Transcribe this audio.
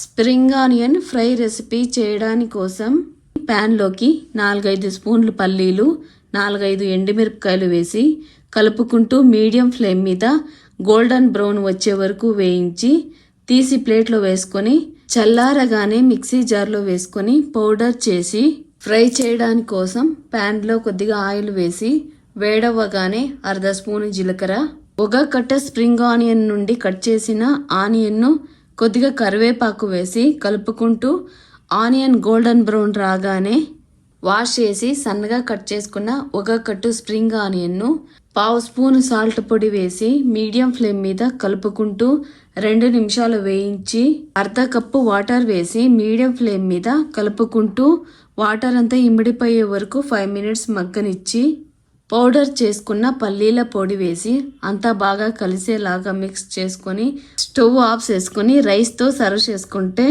spring onion fry recipe చేయడానికి కోసం ప్యాన్లోకి 4-5 స్పూన్లు పల్లీలు 4-5 ఎండుమిరపకాయలు వేసి కలుపుకుంటూ మీడియం ఫ్లేమ్ మీద గోల్డెన్ బ్రౌన్ వచ్చే వరకు వేయించి తీసి ప్లేట్లో వేసుకొని చల్లారగానే మిక్సీ జార్లో వేసుకొని పౌడర్ చేసి ఫ్రై చేయడానికి కోసం ప్యాన్లో కొద్దిగా ఆయిల్ వేసి వేడవ్వగానే 1/2 స్పూన్ జీలకర్ర, ఒక కట్ట స్ప్రింగ్ ఆనియన్ నుండి కట్ చేసిన ఆనియన్ను కొద్దిగా కరివేపాకు వేసి కలుపుకుంటూ ఆనియన్ గోల్డెన్ బ్రౌన్ రాగానే వాష్ చేసి సన్నగా కట్ చేసుకున్న ఒక కట్టు స్ప్రింగ్ ఆనియన్ను 1/2 స్పూన్ సాల్ట్ పొడి వేసి మీడియం ఫ్లేమ్ మీద కలుపుకుంటూ 2 నిమిషాలు వేయించి 1/2 కప్పు వాటర్ వేసి మీడియం ఫ్లేమ్ మీద కలుపుకుంటూ వాటర్ అంతా ఇమిడిపోయే వరకు 5 మినిట్స్ మగ్గనిచ్చి పౌడర్ చేసుకున్న పల్లీల పొడి వేసి అంతా బాగా కలిసేలాగా మిక్స్ చేసుకొని స్టవ్ ఆఫ్ చేసుకొని రైస్తో సర్వ్ చేసుకుంటే